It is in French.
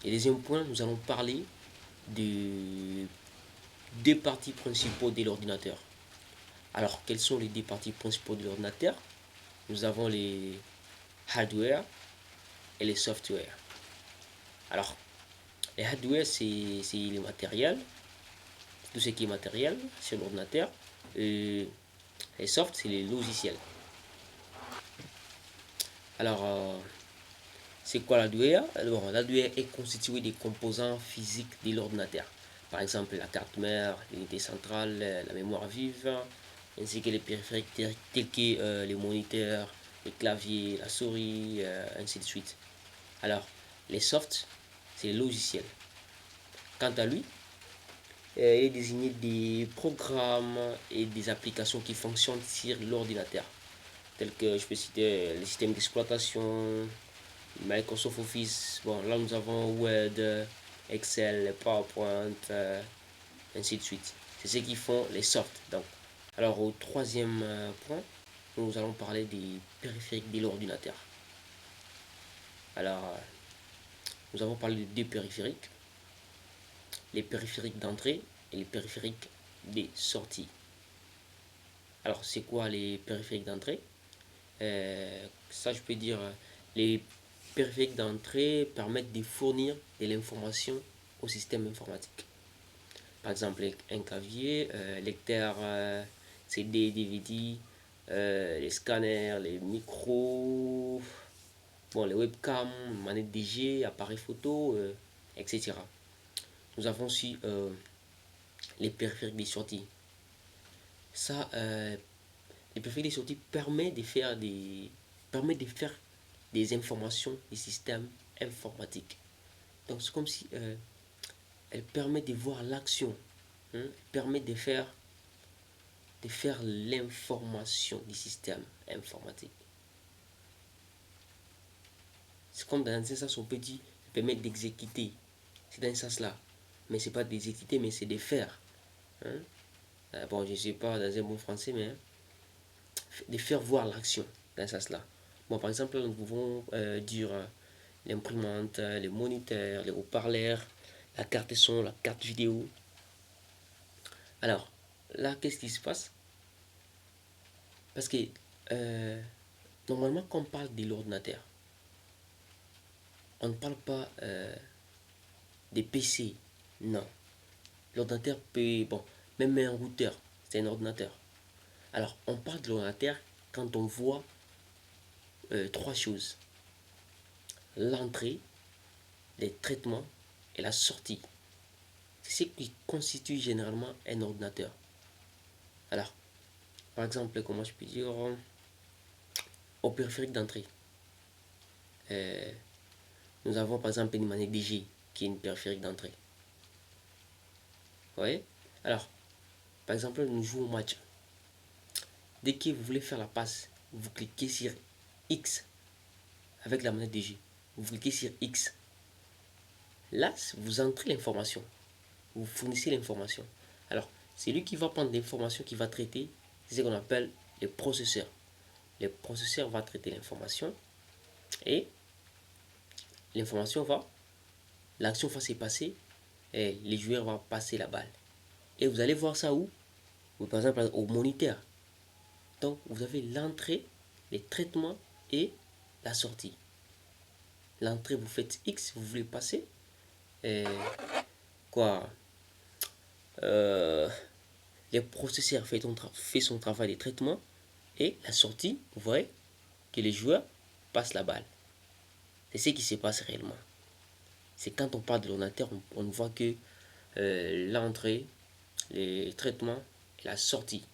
Et deuxième point, nous allons parler de deux parties principaux de l'ordinateur. Alors, quelles sont les deux parties principaux de l'ordinateur? Nous avons les hardware et les software. Alors, les hardware, c'est les matériels, tout ce qui est matériel sur l'ordinateur. Et les soft, c'est les logiciels. Alors, c'est quoi l'hardware? Alors, l'hardware est constitué des composants physiques de l'ordinateur. Par exemple, la carte mère, l'unité centrale, la mémoire vive, ainsi que les périphériques tels que les moniteurs, les claviers, la souris, ainsi de suite. Alors, les softs, c'est les logiciels. Quant à lui, il est désigné des programmes et des applications qui fonctionnent sur l'ordinateur, tels que je peux citer les systèmes d'exploitation, Microsoft Office. Bon, là nous avons Word, Excel, PowerPoint, ainsi de suite. C'est ce qui font les softs. Donc, alors au troisième point, nous allons parler des périphériques de l'ordinateur. Alors, nous avons parlé de deux périphériques, les périphériques d'entrée et les périphériques des sorties. Alors, c'est quoi les périphériques d'entrée? Ça, je peux dire, les périphériques d'entrée permettent de fournir de l'information au système informatique. Par exemple, un clavier, lecteur CD, DVD, les scanners, les micros, bon, les webcams, manettes DG, appareils photo, etc. Nous avons aussi les périphériques des sorties. Ça, les périphériques des sorties permet de faire des informations des systèmes informatiques. Donc c'est comme si elle permet de voir l'action, hein, permet de faire l'information du système informatique. C'est comme dans un sens on peut dire permet d'exécuter. C'est dans ce sens-là. Mais c'est pas d'exécuter, mais c'est de faire. Hein. Bon, je ne sais pas dans un bon français, mais hein, de faire voir l'action dans ce sens-là. Bon, par exemple, nous pouvons dire l'imprimante, les moniteurs, les haut-parleurs, la carte son, la carte vidéo. Alors, là, qu'est-ce qui se passe? Parce que normalement, quand on parle de l'ordinateur, on ne parle pas des PC. Non. L'ordinateur peut. Bon, même un routeur, c'est un ordinateur. Alors, on parle de l'ordinateur quand on voit trois choses: l'entrée, les traitements et la sortie. C'est ce qui constitue généralement un ordinateur. Alors, par exemple, comment je peux dire, au périphérique d'entrée, euh, nous avons par exemple une manette DG qui est une périphérique d'entrée. Vous voyez? Alors, par exemple, nous jouons au match. Dès que vous voulez faire la passe, vous cliquez sur X avec la manette DG. Vous cliquez sur X. Là, vous entrez l'information. Vous fournissez l'information. Alors, c'est lui qui va prendre l'information, qui va traiter, c'est ce qu'on appelle les processeurs. Le processeur va traiter l'information et l'information va, l'action va se passer et les joueurs vont passer la balle. Et vous allez voir ça où? Par exemple au moniteur. Donc vous avez l'entrée, les traitements et la sortie. L'entrée, vous faites X, vous voulez passer. Et quoi le processeur fait son travail de traitement. Et la sortie, vous voyez que les joueurs passent la balle. C'est ce qui se passe réellement. C'est quand on parle de l'ordinateur, on voit que l'entrée, les traitements et la sortie.